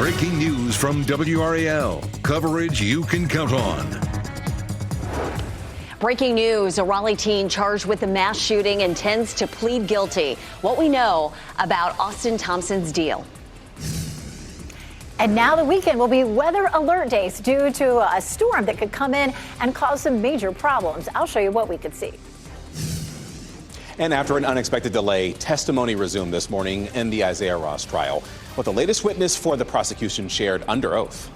Breaking news from WRAL. Coverage you can count on. Breaking news, a Raleigh teen charged with the mass shooting intends to plead guilty. What we know about Austin Thompson's deal. And now the weekend will be weather alert days due to a storm that could come in and cause some major problems. I'll show you what we could see. And after an unexpected delay, testimony resumed this morning in the Isaiah Ross trial, with the latest witness for the prosecution shared under oath.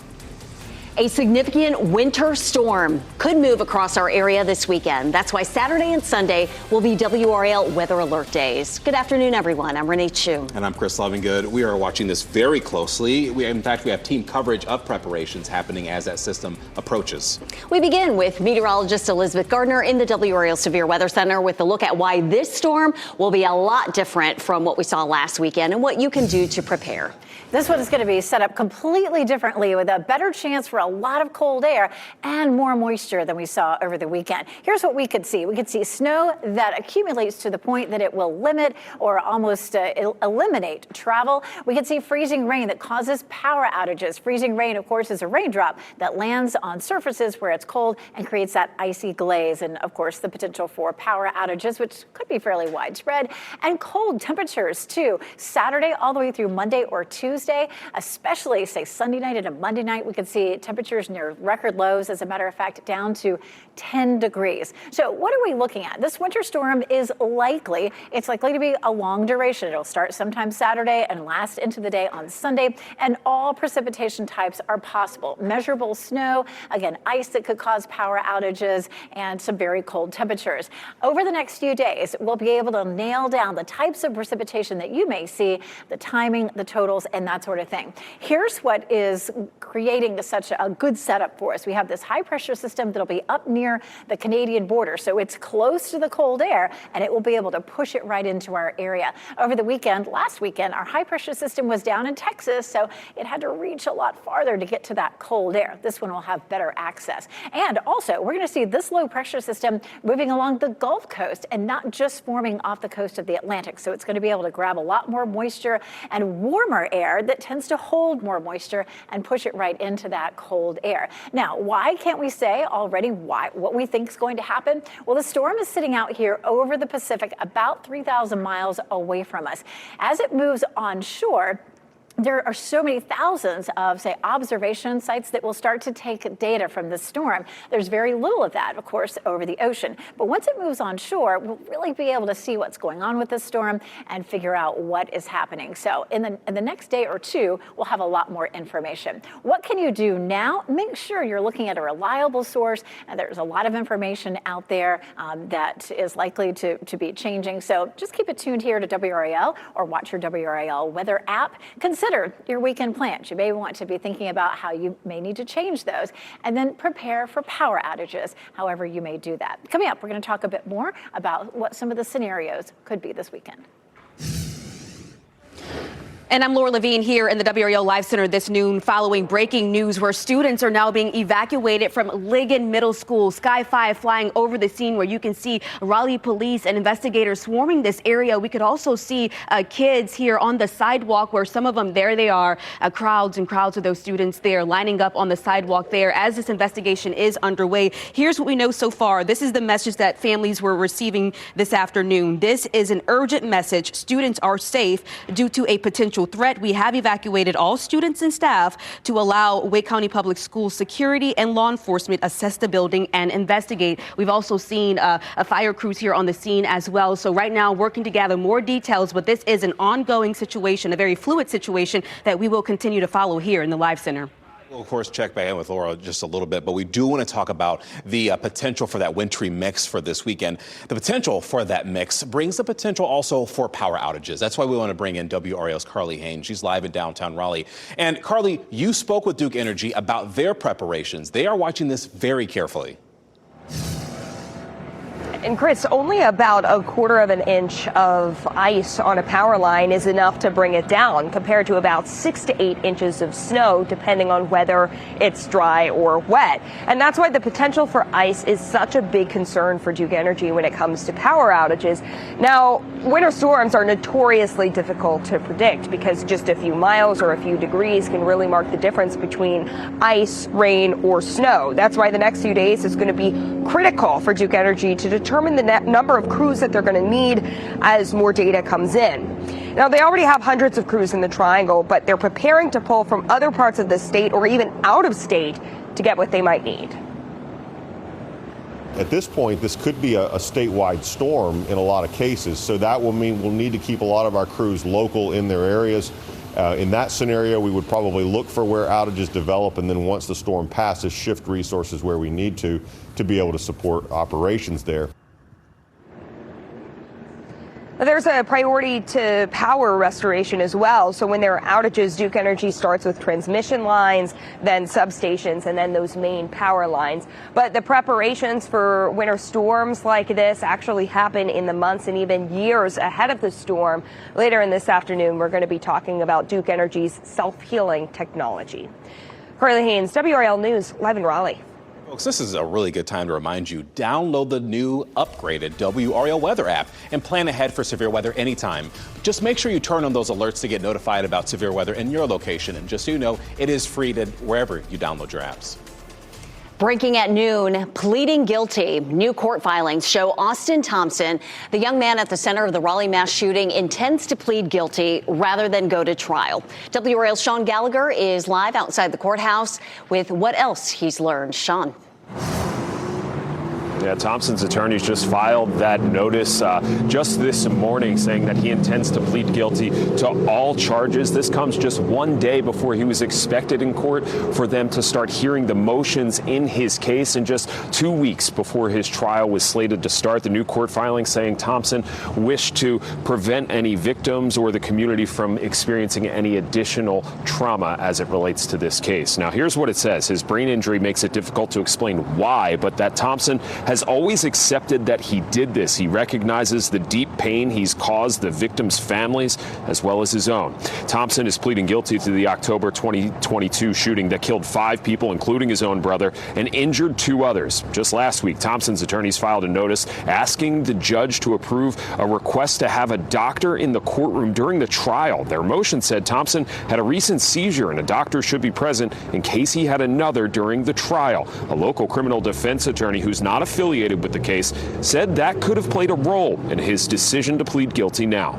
A significant winter storm could move across our area this weekend. That's why Saturday and Sunday will be WRAL weather alert days. Good afternoon, everyone. I'm Renee Chu. And I'm Chris Lovingood. We are watching this very closely. In fact, we have team coverage of preparations happening as that system approaches. We begin with meteorologist Elizabeth Gardner in the WRAL Severe Weather Center with a look at why this storm will be a lot different from what we saw last weekend and what you can do to prepare. This one is going to be set up completely differently with a better chance for a lot of cold air and more moisture than we saw over the weekend. Here's what we could see. We could see snow that accumulates to the point that it will limit or almost eliminate travel. We could see freezing rain that causes power outages. Freezing rain, of course, is a raindrop that lands on surfaces where it's cold and creates that icy glaze. And, of course, the potential for power outages, which could be fairly widespread. And cold temperatures, too. Saturday all the way through Monday or Tuesday, especially, say, Sunday night into Monday night, we could see temperatures near record lows, as a matter of fact, down to 10 degrees. So what are we looking at? This winter storm is likely, it's likely to be a long duration. It'll start sometime Saturday and last into the day on Sunday, and all precipitation types are possible. Measurable snow, again, ice that could cause power outages, and some very cold temperatures. Over the next few days, we'll be able to nail down the types of precipitation that you may see, the timing, the totals, and that sort of thing. Here's what is creating such a good setup for us. We have this high pressure system that'll be up near the Canadian border, so it's close to the cold air, and it will be able to push it right into our area. Over the weekend, last weekend, our high pressure system was down in Texas, so it had to reach a lot farther to get to that cold air. This one will have better access. And also, we're going to see this low pressure system moving along the Gulf Coast and not just forming off the coast of the Atlantic. So it's going to be able to grab a lot more moisture and warmer air that tends to hold more moisture and push it right into that cold air. Now, why can't we say already what we think is going to happen? Well, the storm is sitting out here over the Pacific about 3,000 miles away from us. As it moves onshore, there are so many thousands of, say, observation sites that will start to take data from the storm. There's very little of that, of course, over the ocean. But once it moves onshore, we'll really be able to see what's going on with the storm and figure out what is happening. So in the next day or two, we'll have a lot more information. What can you do now? Make sure you're looking at a reliable source. And there's a lot of information out there that is likely to be changing. So just keep it tuned here to WRAL or watch your WRAL weather app. Consider your weekend plans. You may want to be thinking about how you may need to change those, and then prepare for power outages, however you may do that. Coming up, we're going to talk a bit more about what some of the scenarios could be this weekend. And I'm Laura Levine here in the WRAL Live Center this noon following breaking news where students are now being evacuated from Ligon Middle School. Sky 5 flying over the scene where you can see Raleigh police and investigators swarming this area. We could also see kids here on the sidewalk where some of them, there they are, crowds and crowds of those students there lining up on the sidewalk there as this investigation is underway. Here's what we know so far. This is the message that families were receiving this afternoon. This is an urgent message. Students are safe due to a potential threat. We have evacuated all students and staff to allow Wake County Public Schools security and law enforcement assess the building and investigate. We've also seen a fire crews here on the scene as well. So right now working to gather more details, but this is an ongoing situation, a very fluid situation that we will continue to follow here in the Live Center. We'll, of course, check back in with Laura just a little bit, but we do want to talk about the potential for that wintry mix for this weekend. The potential for that mix brings the potential also for power outages. That's why we want to bring in WRAL's Carly Haynes. She's live in downtown Raleigh. And Carly, you spoke with Duke Energy about their preparations. They are watching this very carefully. And Chris, only about 1/4 of an inch of ice on a power line is enough to bring it down, compared to about 6 to 8 inches of snow, depending on whether it's dry or wet. And that's why the potential for ice is such a big concern for Duke Energy when it comes to power outages. Now, winter storms are notoriously difficult to predict because just a few miles or a few degrees can really mark the difference between ice, rain, or snow. That's why the next few days is going to be critical for Duke Energy to determine the number of crews that they're going to need as more data comes in. Now, they already have hundreds of crews in the Triangle, but they're preparing to pull from other parts of the state or even out of state to get what they might need. At this point, this could be a statewide storm in a lot of cases, so that will mean we'll need to keep a lot of our crews local in their areas. In that scenario, we would probably look for where outages develop, and then once the storm passes, shift resources where we need to be able to support operations there. There's a priority to power restoration as well. So when there are outages, Duke Energy starts with transmission lines, then substations, and then those main power lines. But the preparations for winter storms like this actually happen in the months and even years ahead of the storm. Later in this afternoon, we're going to be talking about Duke Energy's self-healing technology. Carly Haynes, WRAL News, live in Raleigh. Folks, this is a really good time to remind you, download the new upgraded WRAL weather app and plan ahead for severe weather anytime. Just make sure you turn on those alerts to get notified about severe weather in your location. And just so you know, it is free to wherever you download your apps. Breaking at noon, pleading guilty. New court filings show Austin Thompson, the young man at the center of the Raleigh mass shooting, intends to plead guilty rather than go to trial. WRAL's Sean Gallagher is live outside the courthouse with what else he's learned. Sean. Yeah, Thompson's attorneys just filed that notice just this morning saying that he intends to plead guilty to all charges. This comes just one day before he was expected in court for them to start hearing the motions in his case, and just 2 weeks before his trial was slated to start. The new court filing saying Thompson wished to prevent any victims or the community from experiencing any additional trauma as it relates to this case. Now, here's what it says. His brain injury makes it difficult to explain why, but that Thompson has always accepted that he did this. He recognizes the deep pain he's caused the victims' families as well as his own. Thompson is pleading guilty to the October 2022 shooting that killed 5 people, including his own brother, and injured 2 others. Just last week, Thompson's attorneys filed a notice asking the judge to approve a request to have a doctor in the courtroom during the trial. Their motion said Thompson had a recent seizure and a doctor should be present in case he had another during the trial. A local criminal defense attorney who's not affiliated with the case said that could have played a role in his decision to plead guilty now.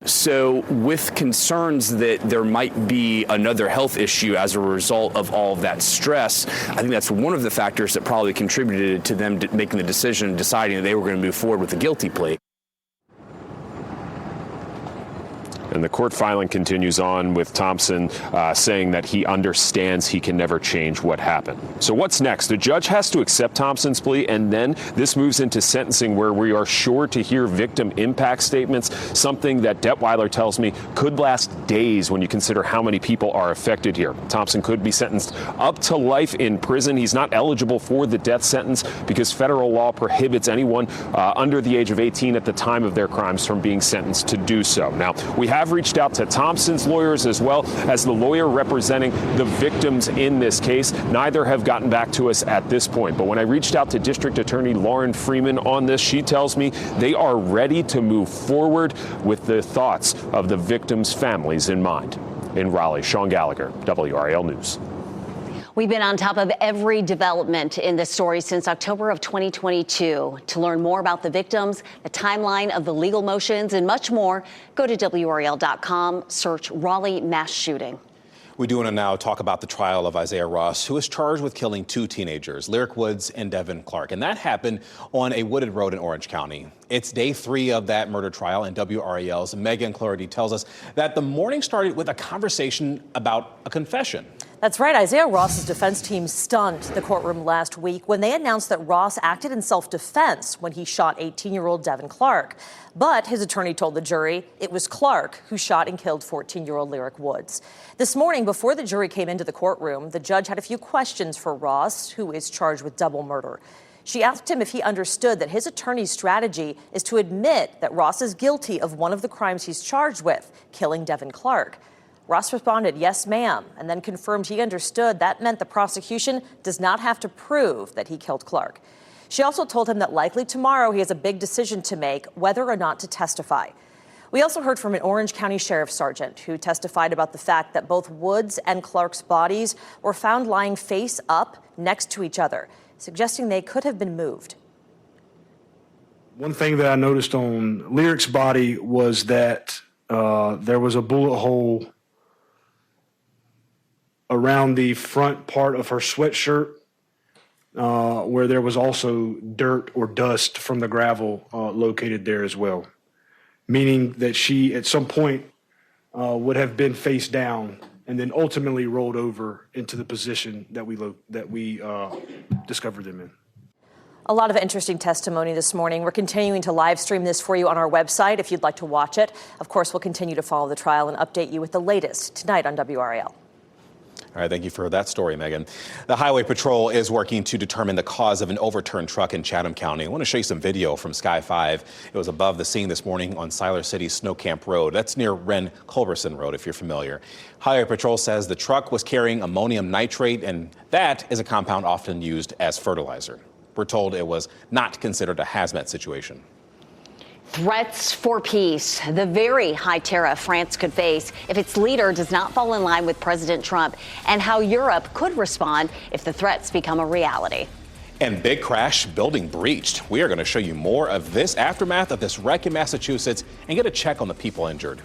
So with concerns that there might be another health issue as a result of all of that stress, I think that's one of the factors that probably contributed to them making the decision, deciding that they were going to move forward with a guilty plea. And the court filing continues on with Thompson saying that he understands he can never change what happened. So what's next? The judge has to accept Thompson's plea, and then this moves into sentencing where we are sure to hear victim impact statements, something that Detweiler tells me could last days when you consider how many people are affected here. Thompson could be sentenced up to life in prison. He's not eligible for the death sentence because federal law prohibits anyone under the age of 18 at the time of their crimes from being sentenced to do so. Now, we have reached out to Thompson's lawyers as well as the lawyer representing the victims in this case. Neither have gotten back to us at this point. But when I reached out to District Attorney Lauren Freeman on this, she tells me they are ready to move forward with the thoughts of the victims' families in mind. In Raleigh, Sean Gallagher, WRAL News. We've been on top of every development in this story since October of 2022. To learn more about the victims, the timeline of the legal motions, and much more, go to WRAL.com, search Raleigh mass shooting. We do want to now talk about the trial of Isaiah Ross, who is charged with killing 2 teenagers, Lyric Woods and Devin Clark. And that happened on a wooded road in Orange County. It's day 3 of that murder trial, and WRAL's Megan Clarity tells us that the morning started with a conversation about a confession. That's right. Isaiah Ross's defense team stunned the courtroom last week when they announced that Ross acted in self-defense when he shot 18-year-old Devin Clark. But his attorney told the jury it was Clark who shot and killed 14-year-old Lyric Woods. This morning, before the jury came into the courtroom, the judge had a few questions for Ross, who is charged with double murder. She asked him if he understood that his attorney's strategy is to admit that Ross is guilty of one of the crimes he's charged with, killing Devin Clark. Ross responded, "Yes, ma'am," and then confirmed he understood that meant the prosecution does not have to prove that he killed Clark. She also told him that likely tomorrow he has a big decision to make, whether or not to testify. We also heard from an Orange County Sheriff's Sergeant who testified about the fact that both Woods and Clark's bodies were found lying face up next to each other, suggesting they could have been moved. One thing that I noticed on Lyric's body was that there was a bullet hole around the front part of her sweatshirt, where there was also dirt or dust from the gravel located there as well, meaning that she at some point would have been face down and then ultimately rolled over into the position that we discovered them in. A lot of interesting testimony this morning. We're continuing to live stream this for you on our website if you'd like to watch it. Of course, we'll continue to follow the trial and update you with the latest tonight on WRAL. All right, thank you for that story, Megan. The Highway Patrol is working to determine the cause of an overturned truck in Chatham County. I want to show you some video from Sky 5. It was above the scene this morning on Siler City's Snow Camp Road. That's near Wren Culberson Road, if you're familiar. Highway Patrol says the truck was carrying ammonium nitrate, and that is a compound often used as fertilizer. We're told it was not considered a hazmat situation. Threats for peace, the very high tariff France could face if its leader does not fall in line with President Trump, and how Europe could respond if the threats become a reality. And big crash, building breached. We are going to show you more of this aftermath of this wreck in Massachusetts and get a check on the people injured.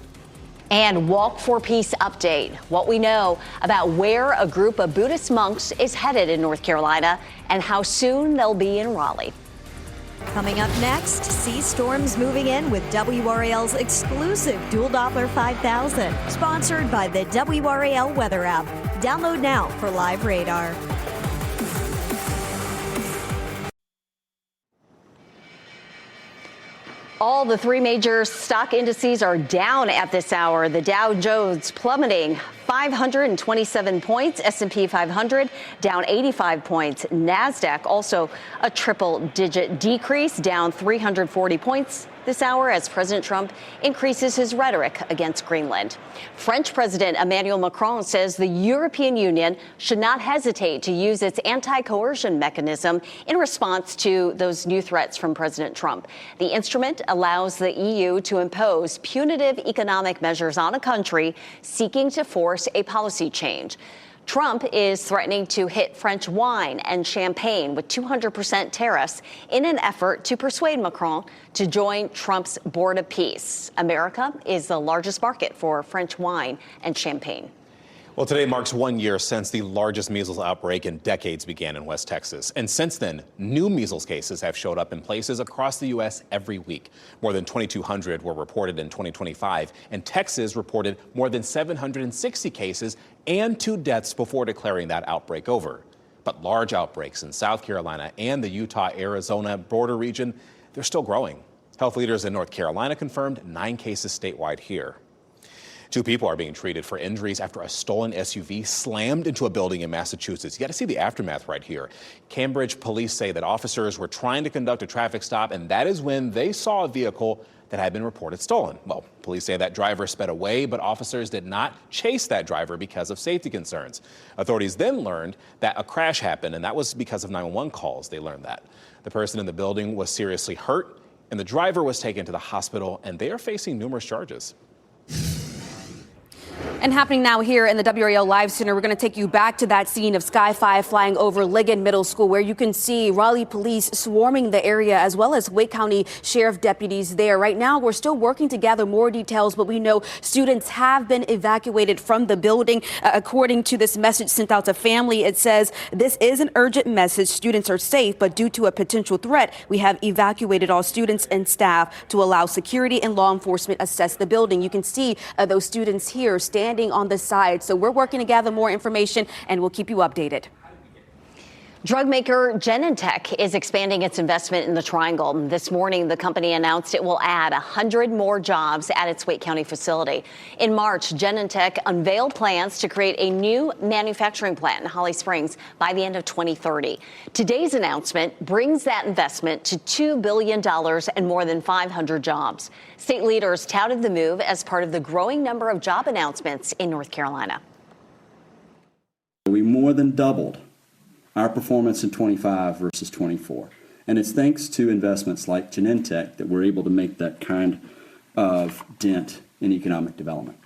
And Walk for Peace update, what we know about where a group of Buddhist monks is headed in North Carolina and how soon they'll be in Raleigh. Coming up next, sea storms moving in with WRAL's exclusive Dual Doppler 5000, sponsored by the WRAL weather app. Download now for live radar. All the three major stock indices are down at this hour. The Dow Jones plummeting 527 points, S&P 500 down 85 points, NASDAQ also a triple-digit decrease, down 340 points this hour as President Trump increases his rhetoric against Greenland. French President Emmanuel Macron says the European Union should not hesitate to use its anti-coercion mechanism in response to those new threats from President Trump. The instrument allows the EU to impose punitive economic measures on a country seeking to force a policy change. Trump is threatening to hit French wine and champagne with 200% tariffs in an effort to persuade Macron to join Trump's Board of Peace. America is the largest market for French wine and champagne. Well, today marks 1 year since the largest measles outbreak in decades began in West Texas. And since then, new measles cases have showed up in places across the U.S. every week. More than 2,200 were reported in 2025, and Texas reported more than 760 cases and 2 deaths before declaring that outbreak over. But large outbreaks in South Carolina and the Utah-Arizona border region, they're still growing. Health leaders in North Carolina confirmed 9 cases statewide here. 2 people are being treated for injuries after a stolen SUV slammed into a building in Massachusetts. You got to see the aftermath right here. Cambridge police say that officers were trying to conduct a traffic stop, and that is when they saw a vehicle that had been reported stolen. Well, police say that driver sped away, but officers did not chase that driver because of safety concerns. Authorities then learned that a crash happened, and that was because of 911 calls. They learned that. The person in the building was seriously hurt, and the driver was taken to the hospital, and they are facing numerous charges. And happening now here in the WRAL Live Center, we're going to take you back to that scene of Sky 5 flying over Ligon Middle School, where you can see Raleigh police swarming the area, as well as Wake County Sheriff deputies there. Right now, we're still working to gather more details, but we know students have been evacuated from the building. According to this message sent out to family, it says, "This is an urgent message. Students are safe, but due to a potential threat, we have evacuated all students and staff to allow security and law enforcement assess the building." You can see those students here standing on the side. So we're working to gather more information, and we'll keep you updated. Drug maker Genentech is expanding its investment in the Triangle. This morning, the company announced it will add 100 more jobs at its Wake County facility. In March, Genentech unveiled plans to create a new manufacturing plant in Holly Springs by the end of 2030. Today's announcement brings that investment to $2 billion and more than 500 jobs. State leaders touted the move as part of the growing number of job announcements in North Carolina. We more than doubled our performance in 25 versus 24. And it's thanks to investments like Genentech that we're able to make that kind of dent in economic development.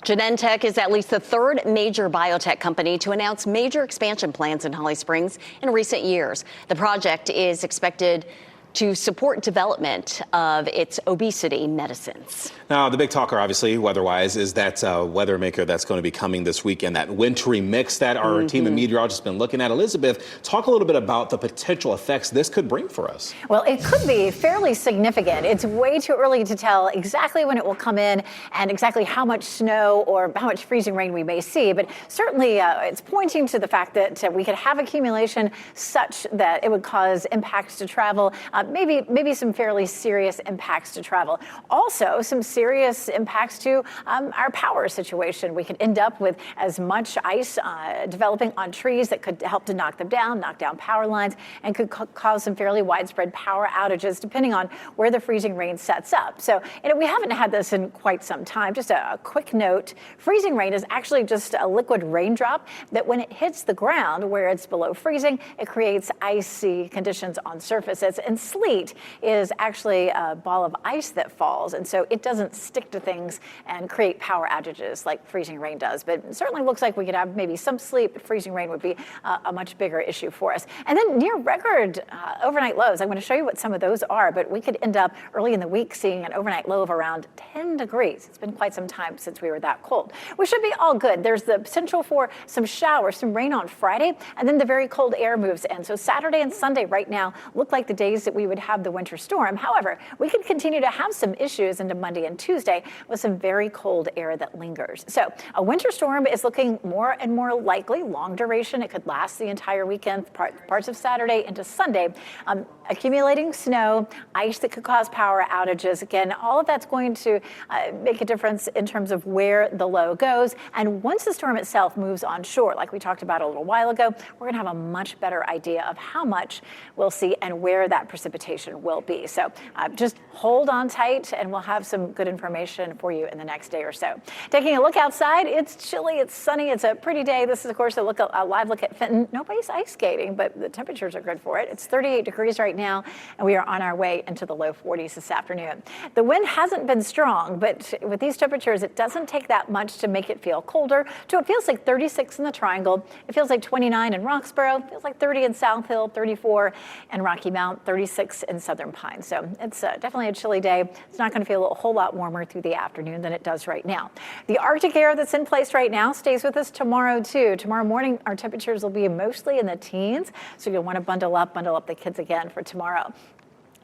Genentech is at least the third major biotech company to announce major expansion plans in Holly Springs in recent years. The project is expected to support development of its obesity medicines. Now, the big talker, obviously, weather-wise, is that weather maker that's going to be coming this weekend, that wintry mix that our team of meteorologists has been looking at. Elizabeth, talk a little bit about the potential effects this could bring for us. Well, it could be fairly significant. It's way too early to tell exactly when it will come in and exactly how much snow or how much freezing rain we may see. But certainly it's pointing to the fact that we could have accumulation such that it would cause impacts to travel, maybe some fairly serious impacts to travel. Also, some serious impacts to our power situation. We could end up with as much ice developing on trees that could help to knock down power lines, and could cause some fairly widespread power outages depending on where the freezing rain sets up. So, we haven't had this in quite some time. Just a quick note, freezing rain is actually just a liquid raindrop that when it hits the ground where it's below freezing, it creates icy conditions on surfaces. And sleet is actually a ball of ice that falls, and so it doesn't stick to things and create power outages like freezing rain does. But it certainly looks like we could have maybe some sleet, but freezing rain would be a much bigger issue for us. And then near record overnight lows. I'm going to show you what some of those are, but we could end up early in the week seeing an overnight low of around 10 degrees. It's been quite some time since we were that cold. We should be all good. There's the potential for some showers, some rain on Friday, and then the very cold air moves in. So Saturday and Sunday right now look like the days that we would have the winter storm. However, we could continue to have some issues into Monday and Tuesday with some very cold air that lingers. So a winter storm is looking more and more likely, long duration. It could last the entire weekend, parts of Saturday into Sunday. Accumulating snow, ice that could cause power outages. Again, all of that's going to make a difference in terms of where the low goes. And once the storm itself moves onshore, like we talked about a little while ago, we're going to have a much better idea of how much we'll see and where that precipitation will be. So just hold on tight and we'll have some good information for you in the next day or so. Taking a look outside, it's chilly, it's sunny, it's a pretty day. This is, of course, a live look at Fenton. Nobody's ice skating, but the temperatures are good for it. It's 38 degrees right now, and we are on our way into the low 40s this afternoon. The wind hasn't been strong, but with these temperatures, it doesn't take that much to make it feel colder. So it feels like 36 in the Triangle. It feels like 29 in Roxborough. It feels like 30 in South Hill, 34 in Rocky Mount, 36 in Southern Pines. So it's definitely a chilly day. It's not going to feel a whole lot warmer through the afternoon than it does right now. The Arctic air that's in place right now stays with us tomorrow, too. Tomorrow morning, our temperatures will be mostly in the teens, so you'll want to bundle up the kids again for tomorrow.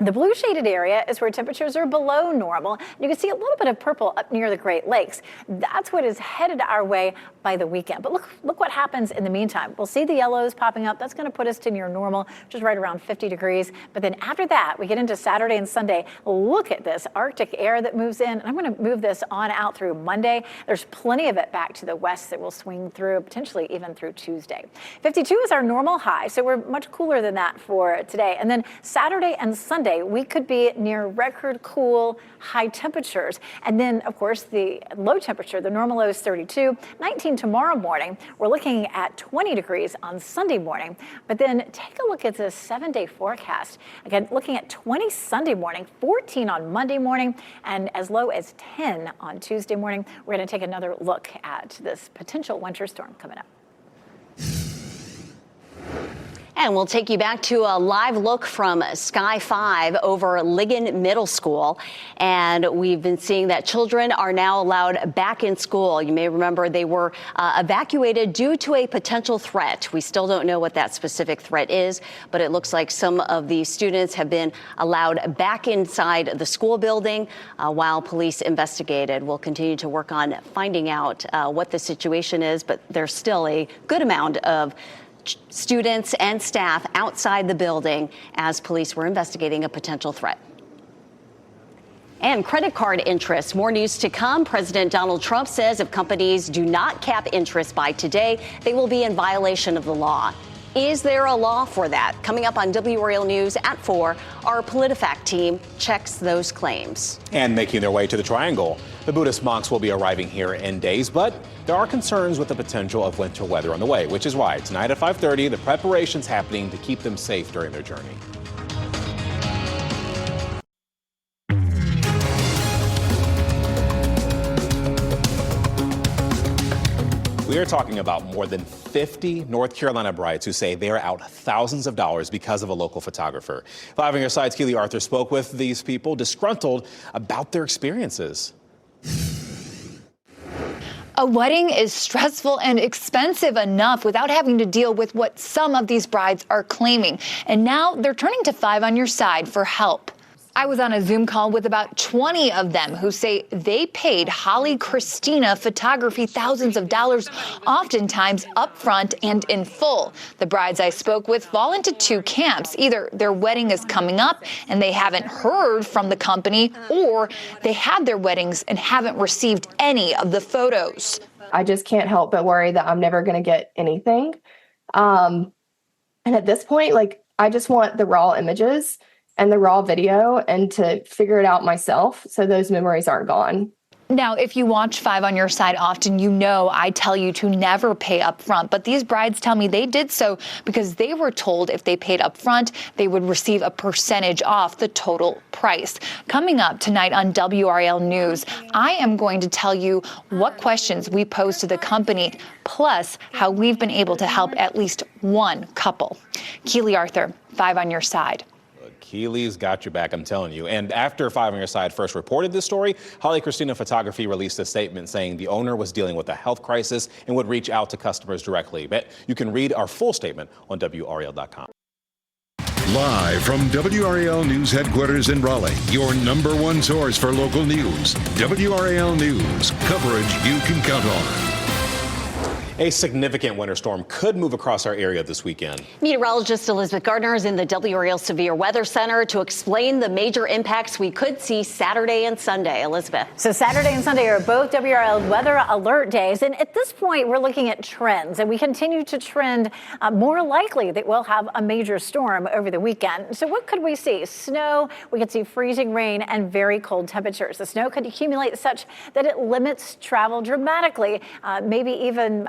The blue shaded area is where temperatures are below normal. You can see a little bit of purple up near the Great Lakes. That's what is headed our way by the weekend. But look what happens in the meantime. We'll see the yellows popping up. That's going to put us to near normal, which is right around 50 degrees. But then after that, we get into Saturday and Sunday. Look at this Arctic air that moves in. And I'm going to move this on out through Monday. There's plenty of it back to the west that will swing through, potentially even through Tuesday. 52 is our normal high, so we're much cooler than that for today. And then Saturday and Sunday, we could be near record cool high temperatures. And then, of course, the low temperature, the normal low is 32, 19 tomorrow morning. We're looking at 20 degrees on Sunday morning. But then take a look at the 7-day forecast. Again, looking at 20 Sunday morning, 14 on Monday morning, and as low as 10 on Tuesday morning. We're going to take another look at this potential winter storm coming up. And we'll take you back to a live look from Sky 5 over Ligon Middle School. And we've been seeing that children are now allowed back in school. You may remember they were evacuated due to a potential threat. We still don't know what that specific threat is, but it looks like some of the students have been allowed back inside the school building while police investigated. We'll continue to work on finding out what the situation is, but there's still a good amount of students and staff outside the building as police were investigating a potential threat. And credit card interest. More news to come. President Donald Trump says if companies do not cap interest by today, they will be in violation of the law. Is there a law for that? Coming up on WRAL News at 4, our PolitiFact team checks those claims. And making their way to the Triangle, the Buddhist monks will be arriving here in days, but there are concerns with the potential of winter weather on the way, which is why tonight at 5:30, the preparations happening to keep them safe during their journey. We are talking about more than 50 North Carolina brides who say they are out thousands of dollars because of a local photographer. Live on your side's Keely Arthur spoke with these people, disgruntled about their experiences. A wedding is stressful and expensive enough without having to deal with what some of these brides are claiming. And now they're turning to 5 on Your Side for help. I was on a Zoom call with about 20 of them who say they paid Holly Christina Photography thousands of dollars, oftentimes upfront and in full. The brides I spoke with fall into 2 camps. Either their wedding is coming up and they haven't heard from the company, or they had their weddings and haven't received any of the photos. I just can't help but worry that I'm never going to get anything. And at this point, I just want the raw images and the raw video and to figure it out myself so those memories aren't gone. Now, if you watch 5 on Your Side often, you know I tell you to never pay up front. But these brides tell me they did so because they were told if they paid up front, they would receive a percentage off the total price. Coming up tonight on WRAL News, I am going to tell you what questions we posed to the company, plus how we've been able to help at least one couple. Keely Arthur, 5 on Your Side. Keely's got your back, I'm telling you. And after 5 on Your Side first reported this story, Holly Christina Photography released a statement saying the owner was dealing with a health crisis and would reach out to customers directly. But you can read our full statement on WRAL.com. Live from WRAL News headquarters in Raleigh, your #1 source for local news. WRAL News, coverage you can count on. A significant winter storm could move across our area this weekend. Meteorologist Elizabeth Gardner is in the WRAL Severe Weather Center to explain the major impacts we could see Saturday and Sunday. Elizabeth. So Saturday and Sunday are both WRAL weather alert days. And at this point, we're looking at trends, and we continue to trend more likely that we'll have a major storm over the weekend. So what could we see? Snow, we could see freezing rain and very cold temperatures. The snow could accumulate such that it limits travel dramatically, maybe even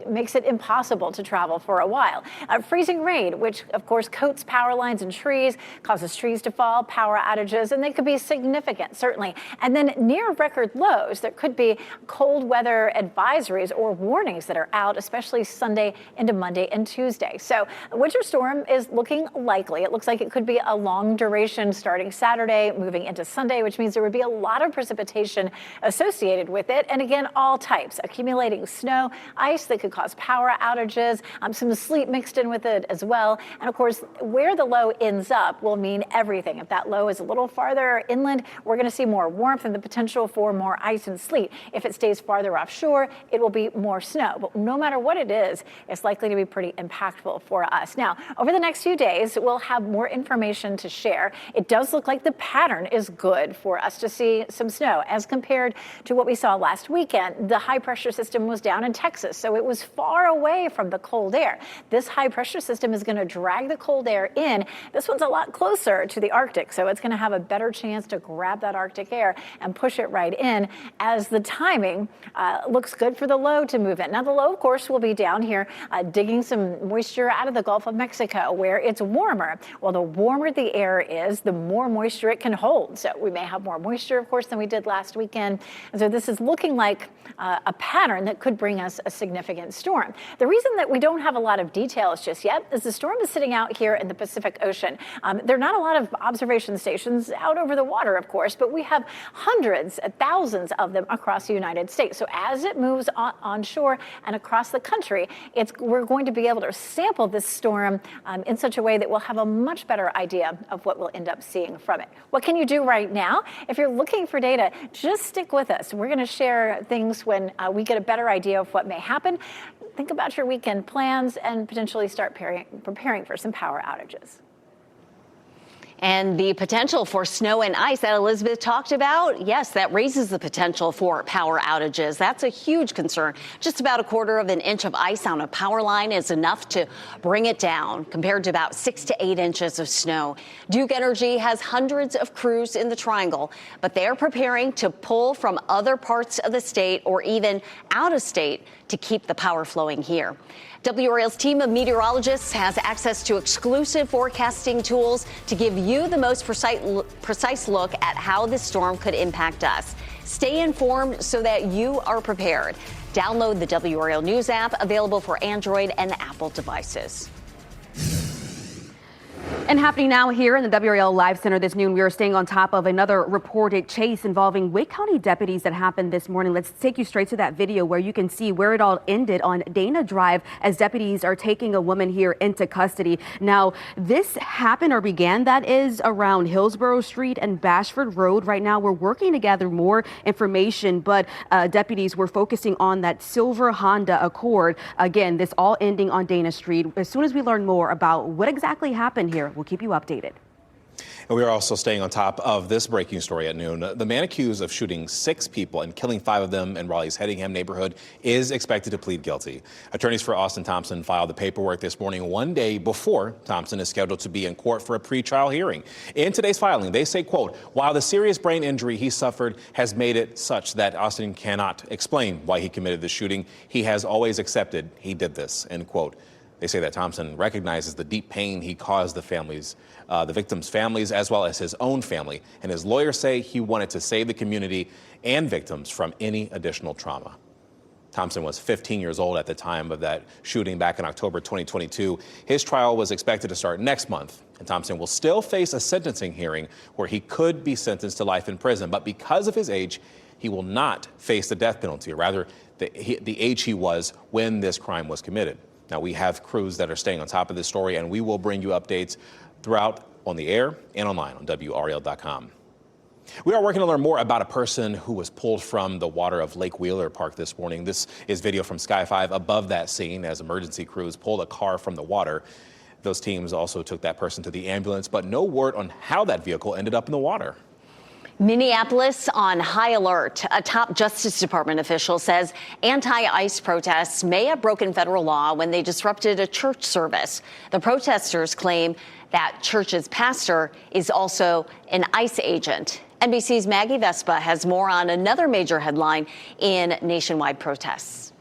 makes it impossible to travel for a while. Freezing rain, which of course coats power lines and trees, causes trees to fall, power outages, and they could be significant, certainly. And then near record lows, there could be cold weather advisories or warnings that are out, especially Sunday into Monday and Tuesday. So a winter storm is looking likely. It looks like it could be a long duration starting Saturday, moving into Sunday, which means there would be a lot of precipitation associated with it. And again, all types, accumulating snow, ice that could cause power outages, some sleet mixed in with it as well. And of course, where the low ends up will mean everything. If that low is a little farther inland, we're going to see more warmth and the potential for more ice and sleet. If it stays farther offshore, it will be more snow. But no matter what it is, it's likely to be pretty impactful for us. Now, over the next few days, we'll have more information to share. It does look like the pattern is good for us to see some snow as compared to what we saw last weekend. The high pressure system was down in Texas, so it was far away from the cold air. This high pressure system is going to drag the cold air in. This one's a lot closer to the Arctic, so it's going to have a better chance to grab that Arctic air and push it right in as the timing looks good for the low to move in. Now, the low, of course, will be down here digging some moisture out of the Gulf of Mexico where it's warmer. Well, the warmer the air is, the more moisture it can hold. So we may have more moisture, of course, than we did last weekend. And so this is looking like a pattern that could bring us a significant storm. The reason that we don't have a lot of details just yet is the storm is sitting out here in the Pacific Ocean. There are not a lot of observation stations out over the water, of course, but we have hundreds, thousands of them across the United States. So as it moves onshore and across the country, we're going to be able to sample this storm in such a way that we'll have a much better idea of what we'll end up seeing from it. What can you do right now? If you're looking for data, just stick with us. We're going to share things when we get a better idea of what may happen. think about your weekend plans and potentially start preparing for some power outages. And the potential for snow and ice that Elizabeth talked about, yes, that raises the potential for power outages. That's a huge concern. Just about 1/4 inch of ice on a power line is enough to bring it down, compared to about 6 to 8 inches of snow. Duke Energy has hundreds of crews in the Triangle, but they're preparing to pull from other parts of the state or even out of state to keep the power flowing here. WRAL's team of meteorologists has access to exclusive forecasting tools to give you the most precise look at how this storm could impact us. Stay informed so that you are prepared. Download the WRAL News app, available for Android and Apple devices. And happening now here in the WRAL Live Center this noon, we are staying on top of another reported chase involving Wake County deputies that happened this morning. Let's take you straight to that video where you can see where it all ended on Dana Drive as deputies are taking a woman here into custody. Now, this happened or began, that is, around Hillsborough Street and Bashford Road. Right now, we're working to gather more information, but deputies were focusing on that silver Honda Accord. Again, this all ending on Dana Street. As soon as we learn more about what exactly happened here, we'll keep you updated. And we are also staying on top of this breaking story at noon. The man accused of shooting 6 people and killing 5 of them in Raleigh's Hedingham neighborhood is expected to plead guilty. Attorneys for Austin Thompson filed the paperwork this morning, one day before Thompson is scheduled to be in court for a pretrial hearing. In today's filing, they say, quote, while the serious brain injury he suffered has made it such that Austin cannot explain why he committed the shooting, he has always accepted he did this, end quote. They say that Thompson recognizes the deep pain he caused the victims' families, as well as his own family. And his lawyers say he wanted to save the community and victims from any additional trauma. Thompson was 15 years old at the time of that shooting back in October 2022. His trial was expected to start next month, and Thompson will still face a sentencing hearing where he could be sentenced to life in prison. But because of his age, he will not face the death penalty, or rather the age he was when this crime was committed. Now, we have crews that are staying on top of this story, and we will bring you updates throughout on the air and online on WRAL.com. We are working to learn more about a person who was pulled from the water of Lake Wheeler Park this morning. This is video from Sky 5 above that scene as emergency crews pulled a car from the water. Those teams also took that person to the ambulance, but no word on how that vehicle ended up in the water. Minneapolis on high alert. A top Justice Department official says anti-ICE protests may have broken federal law when they disrupted a church service. The protesters claim that church's pastor is also an ICE agent. NBC's Maggie Vespa has more on another major headline in nationwide protests.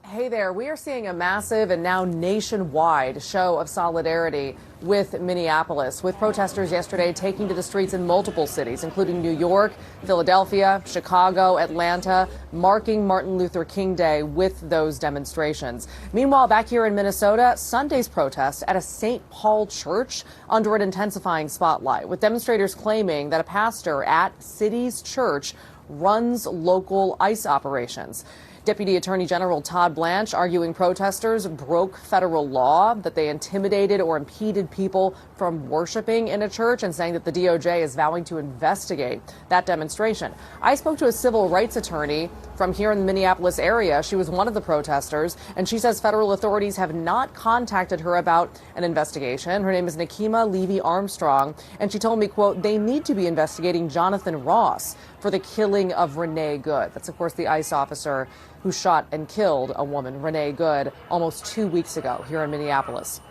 Hey there, we are seeing a massive and now nationwide show of solidarity with Minneapolis, with protesters yesterday taking to the streets in multiple cities, including New York, Philadelphia, Chicago, Atlanta, marking Martin Luther King Day with those demonstrations. Meanwhile, back here in Minnesota, Sunday's protest at a St. Paul church under an intensifying spotlight, with demonstrators claiming that a pastor at City's church runs local ICE operations. Deputy Attorney General Todd Blanche arguing protesters broke federal law, that they intimidated or impeded people from worshiping in a church, and saying that the DOJ is vowing to investigate that demonstration. I spoke to a civil rights attorney from here in the Minneapolis area. She was one of the protesters, and she says federal authorities have not contacted her about an investigation. Her name is Nakima Levy-Armstrong, and she told me, quote, they need to be investigating Jonathan Ross for the killing of Renee Good. That's, of course, the ICE officer who shot and killed a woman, Renee Good, almost 2 weeks ago here in Minneapolis.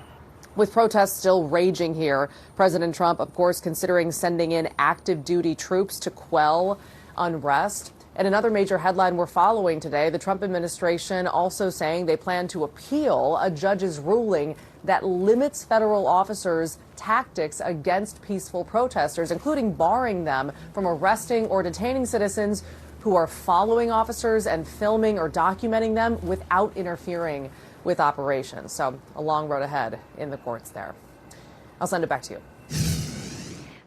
With protests still raging here, President Trump, of course, considering sending in active duty troops to quell unrest. And another major headline we're following today, the Trump administration also saying they plan to appeal a judge's ruling that limits federal officers' tactics against peaceful protesters, including barring them from arresting or detaining citizens who are following officers and filming or documenting them without interfering with operations. So a long road ahead in the courts there. I'll send it back to you.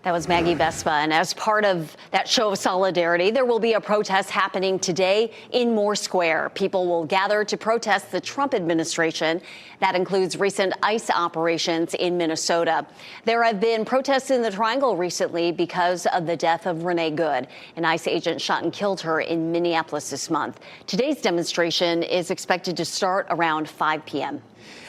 That was Maggie Vespa. And as part of that show of solidarity, there will be a protest happening today in Moore Square. People will gather to protest the Trump administration. That includes recent ICE operations in Minnesota. There have been protests in the Triangle recently because of the death of Renee Good. An ICE agent shot and killed her in Minneapolis this month. Today's demonstration is expected to start around 5 p.m.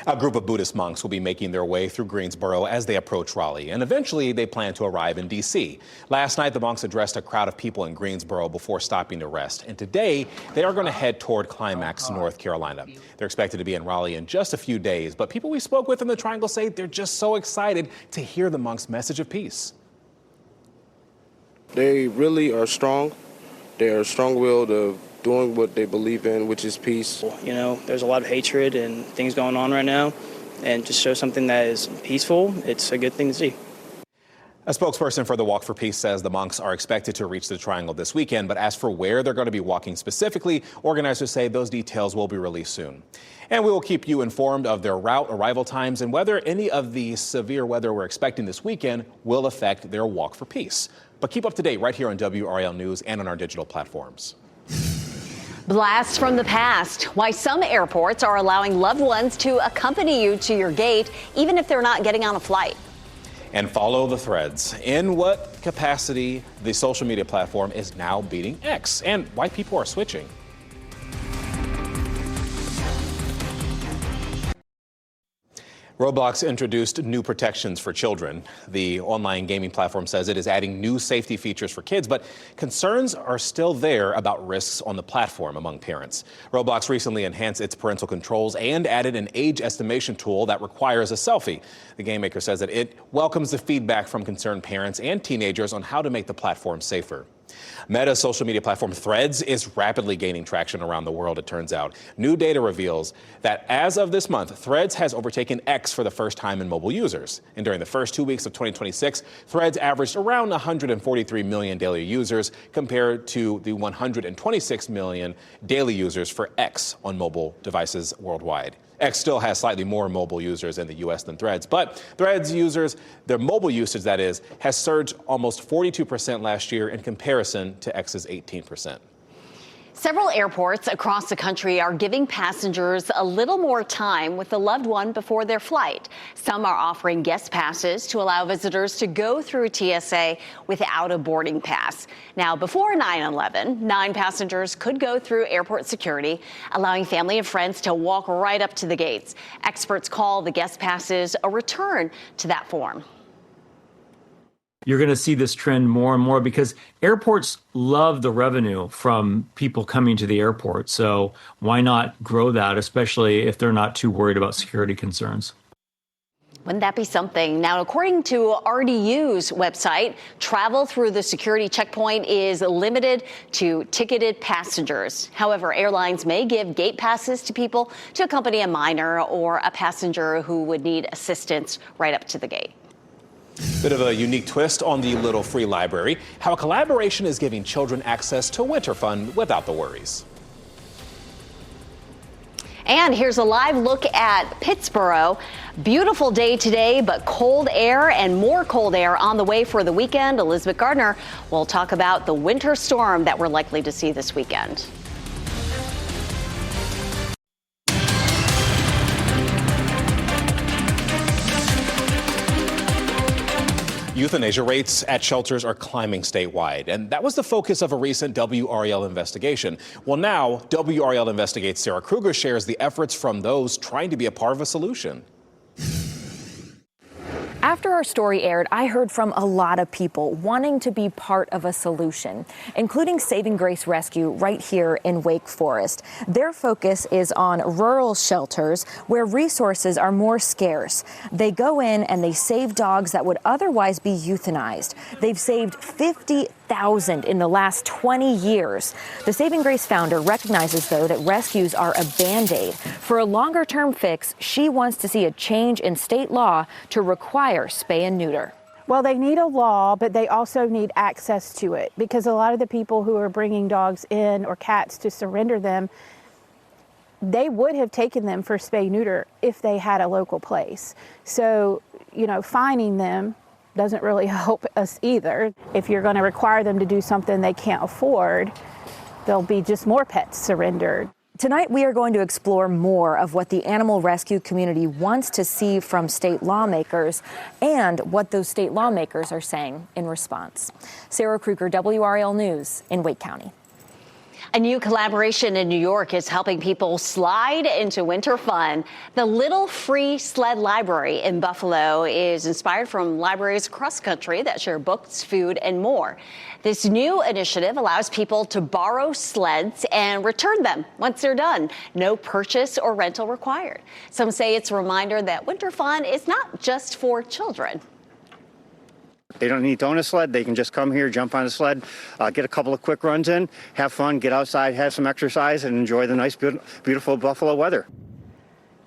A group of Buddhist monks will be making their way through Greensboro as they approach Raleigh, and eventually they plan to arrive in D.C. Last night, the monks addressed a crowd of people in Greensboro before stopping to rest, and today they are going to head toward Climax, North Carolina. They're expected to be in Raleigh in just a few days, but people we spoke with in the Triangle say they're just so excited to hear the monks' message of peace. They really are strong. They are strong-willed of doing what they believe in, which is peace. You know, there's a lot of hatred and things going on right now, and to show something that is peaceful, it's a good thing to see. A spokesperson for the Walk for Peace says the monks are expected to reach the Triangle this weekend, but as for where they're going to be walking specifically, organizers say those details will be released soon. And we will keep you informed of their route, arrival times, and whether any of the severe weather we're expecting this weekend will affect their Walk for Peace. But keep up to date right here on WRAL News and on our digital platforms. Blast from the past. Why some airports are allowing loved ones to accompany you to your gate, even if they're not getting on a flight. And follow the threads. In what capacity the social media platform is now beating X, and why people are switching. Roblox introduced new protections for children. The online gaming platform says it is adding new safety features for kids, but concerns are still there about risks on the platform among parents. Roblox recently enhanced its parental controls and added an age estimation tool that requires a selfie. The game maker says that it welcomes the feedback from concerned parents and teenagers on how to make the platform safer. Meta's social media platform Threads is rapidly gaining traction around the world, it turns out. New data reveals that as of this month, Threads has overtaken X for the first time in mobile users. And during the first 2 weeks of 2026, Threads averaged around 143 million daily users compared to the 126 million daily users for X on mobile devices worldwide. X still has slightly more mobile users in the U.S. than Threads, but Threads users, their mobile usage, that is, has surged almost 42% last year in comparison to X's 18%. Several airports across the country are giving passengers a little more time with a loved one before their flight. Some are offering guest passes to allow visitors to go through TSA without a boarding pass. Now, before 9/11, 9 passengers could go through airport security, allowing family and friends to walk right up to the gates. Experts call the guest passes a return to that form. You're going to see this trend more and more because airports love the revenue from people coming to the airport. So why not grow that, especially if they're not too worried about security concerns? Wouldn't that be something? Now, according to RDU's website, travel through the security checkpoint is limited to ticketed passengers. However, airlines may give gate passes to people to accompany a minor or a passenger who would need assistance right up to the gate. Bit of a unique twist on the Little Free Library, how a collaboration is giving children access to winter fun without the worries. And here's a live look at Pittsburgh. Beautiful day today, but cold air and more cold air on the way for the weekend. Elizabeth Gardner will talk about the winter storm that we're likely to see this weekend. Euthanasia rates at shelters are climbing statewide, and that was the focus of a recent WRAL investigation. Well, now, WRAL Investigates Sarah Kruger shares the efforts from those trying to be a part of a solution. After our story aired, I heard from a lot of people wanting to be part of a solution, including Saving Grace Rescue right here in Wake Forest. Their focus is on rural shelters where resources are more scarce. They go in and they save dogs that would otherwise be euthanized. They've saved 50,000 in the last 20 years. The Saving Grace founder recognizes, though, that rescues are a Band-Aid. For a longer-term fix, she wants to see a change in state law to require spay and neuter. Well, they need a law, but they also need access to it, because a lot of the people who are bringing dogs in or cats to surrender them, they would have taken them for spay neuter if they had a local place. So, finding them, doesn't really help us either. If you're going to require them to do something they can't afford, there'll be just more pets surrendered. Tonight, we are going to explore more of what the animal rescue community wants to see from state lawmakers and what those state lawmakers are saying in response. Sarah Kruger, WRAL News in Wake County. A new collaboration in New York is helping people slide into winter fun. The Little Free Sled Library in Buffalo is inspired from libraries across the country that share books, food, and more. This new initiative allows people to borrow sleds and return them once they're done. No purchase or rental required. Some say it's a reminder that winter fun is not just for children. They don't need to own a sled. They can just come here, jump on a sled, get a couple of quick runs in, have fun, get outside, have some exercise, and enjoy the nice, beautiful Buffalo weather.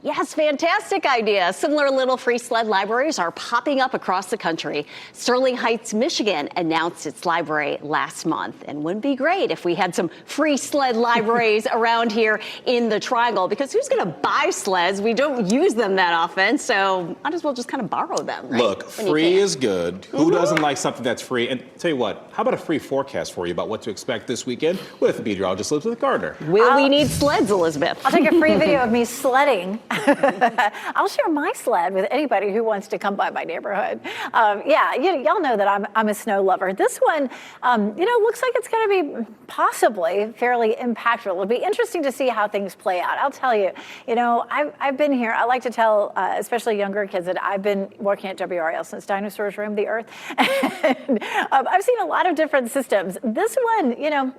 Yes, fantastic idea. Similar Little Free Sled libraries are popping up across the country. Sterling Heights, Michigan announced its library last month. And wouldn't it be great if we had some free sled libraries around here in the Triangle? Because who's going to buy sleds? We don't use them that often, so might as well just kind of borrow them, right? Look, free is good. Who doesn't like something that's free? And tell you what, how about a free forecast for you about what to expect this weekend with meteorologist Elizabeth Gardner? Will we need sleds, Elizabeth? I'll take a free video of me sledding. I'll share my sled with anybody who wants to come by my neighborhood. Y'all know that I'm a snow lover. This one, looks like it's going to be possibly fairly impactful. It'll be interesting to see how things play out. I'll tell you, I've been here. I like to tell, especially younger kids, that I've been working at WRAL since dinosaurs roamed the earth. And, I've seen a lot of different systems. This one,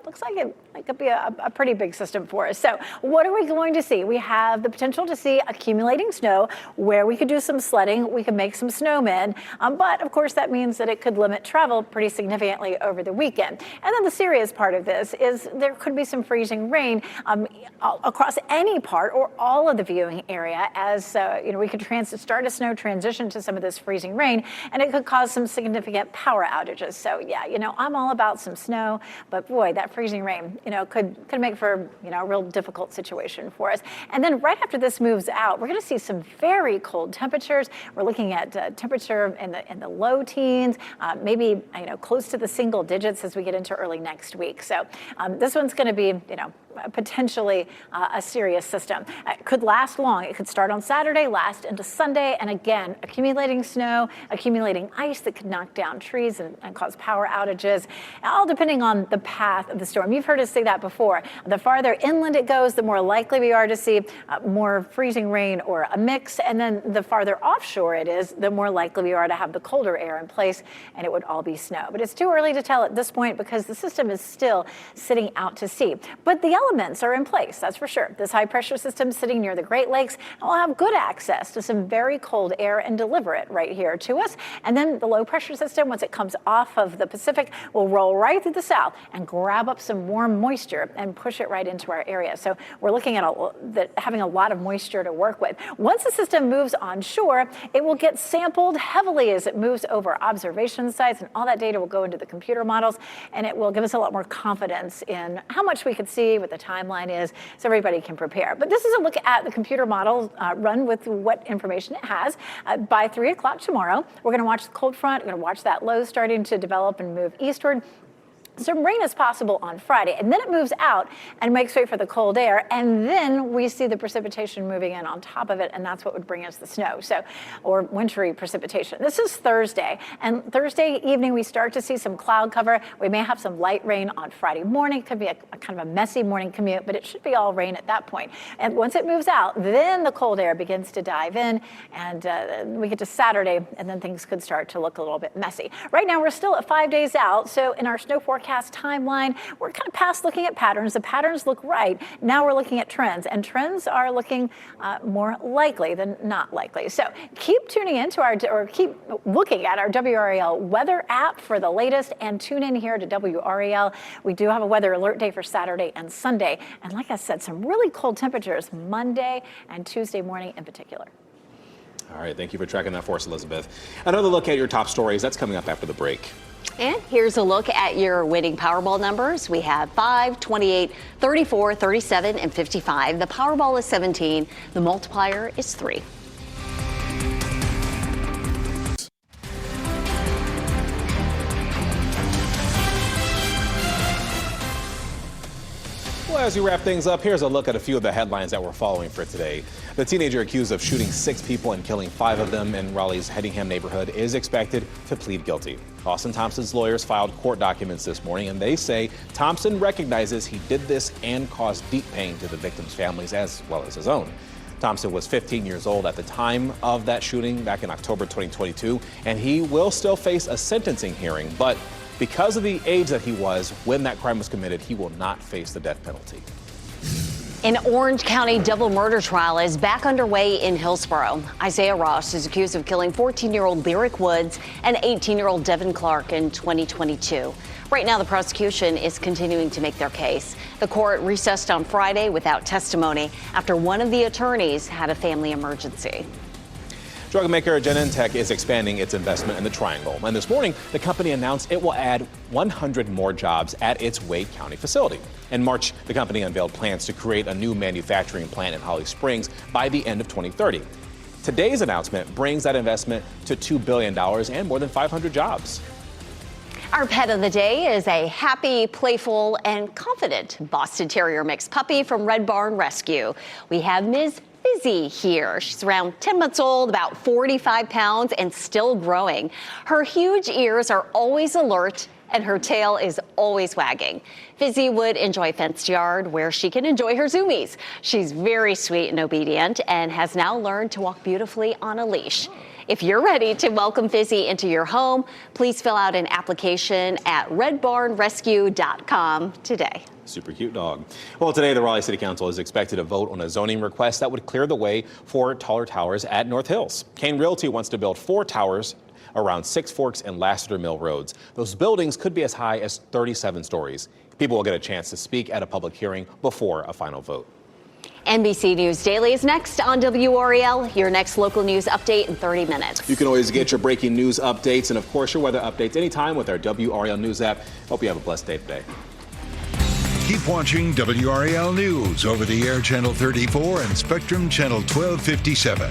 looks like it could be a pretty big system for us. So what are we going to see? We have the potential to see accumulating snow where we could do some sledding. We could make some snowmen. But of course, that means that it could limit travel pretty significantly over the weekend. And then the serious part of this is there could be some freezing rain across any part or all of the viewing area as, we could start a snow transition to some of this freezing rain, and it could cause some significant power outages. So yeah, I'm all about some snow, but boy, that freezing rain, could make for, a real difficult situation for us. And then right after this moves out, we're going to see some very cold temperatures. We're looking at temperature in the low teens, maybe close to the single digits as we get into early next week. So this one's going to be potentially a serious system. It could last long. It could start on Saturday, last into Sunday, and again, accumulating snow, accumulating ice that could knock down trees and cause power outages, all depending on the path of the storm. You've heard us say that before. The farther inland it goes, the more likely we are to see more freezing rain or a mix, and then the farther offshore it is, the more likely we are to have the colder air in place, and it would all be snow. But it's too early to tell at this point because the system is still sitting out to sea. But the elements are in place, that's for sure. This high pressure system sitting near the Great Lakes will have good access to some very cold air and deliver it right here to us. And then the low pressure system, once it comes off of the Pacific, will roll right through the south and grab up some warm moisture and push it right into our area. So we're looking at having a lot of moisture to work with. Once the system moves onshore, it will get sampled heavily as it moves over observation sites, and all that data will go into the computer models, and it will give us a lot more confidence in how much we could see, what the timeline is, so everybody can prepare. But this is a look at the computer model run with what information it has. By 3 o'clock tomorrow, we're going to watch the cold front. We're going to watch that low starting to develop and move eastward. Some rain is possible on Friday, and then it moves out and makes way for the cold air, and then we see the precipitation moving in on top of it, and that's what would bring us the snow, or wintry precipitation. This is Thursday, and Thursday evening we start to see some cloud cover. We may have some light rain on Friday morning. It could be a kind of a messy morning commute, but it should be all rain at that point. And once it moves out, then the cold air begins to dive in, and we get to Saturday, and then things could start to look a little bit messy. Right now we're still at 5 days out, so in our snow forecast timeline, we're kind of past looking at patterns. The patterns look right. Now we're looking at trends, and trends are looking more likely than not likely. So keep tuning in to keep looking at our WRAL weather app for the latest, and tune in here to WRAL. We do have a weather alert day for Saturday and Sunday, and like I said, some really cold temperatures Monday and Tuesday morning in particular. All right, thank you for tracking that for us, Elizabeth. Another look at your top stories, that's coming up after the break. And here's a look at your winning Powerball numbers. We have 5, 28, 34, 37, and 55. The Powerball is 17. The multiplier is 3. Well, as we wrap things up, here's a look at a few of the headlines that we're following for today. The teenager accused of shooting 6 people and killing 5 of them in Raleigh's Hedingham neighborhood is expected to plead guilty. Austin Thompson's lawyers filed court documents this morning, and they say Thompson recognizes he did this and caused deep pain to the victims' families as well as his own. Thompson was 15 years old at the time of that shooting back in October 2022, and he will still face a sentencing hearing, but because of the age that he was when that crime was committed, he will not face the death penalty. An Orange County double murder trial is back underway in Hillsborough. Isaiah Ross is accused of killing 14-year-old Lyric Woods and 18-year-old Devin Clark in 2022. Right now, the prosecution is continuing to make their case. The court recessed on Friday without testimony after one of the attorneys had a family emergency. Drug maker Genentech is expanding its investment in the Triangle. And this morning, the company announced it will add 100 more jobs at its Wade County facility. In March, the company unveiled plans to create a new manufacturing plant in Holly Springs by the end of 2030. Today's announcement brings that investment to $2 billion and more than 500 jobs. Our pet of the day is a happy, playful, and confident Boston Terrier mixed puppy from Red Barn Rescue. We have Ms. Fizzy here. She's around 10 months old, about 45 pounds, and still growing. Her huge ears are always alert, and her tail is always wagging. Fizzy would enjoy a fenced yard where she can enjoy her zoomies. She's very sweet and obedient and has now learned to walk beautifully on a leash. If you're ready to welcome Fizzy into your home, please fill out an application at redbarnrescue.com today. Super cute dog. Well, today the Raleigh City Council is expected to vote on a zoning request that would clear the way for taller towers at North Hills. Kane Realty wants to build 4 towers around 6 Forks and Lassiter Mill Roads. Those buildings could be as high as 37 stories. People will get a chance to speak at a public hearing before a final vote. NBC News Daily is next on WRAL. Your next local news update in 30 minutes. You can always get your breaking news updates and, of course, your weather updates anytime with our WRAL News app. Hope you have a blessed day today. Keep watching WRAL News over the air Channel 34 and Spectrum Channel 1257.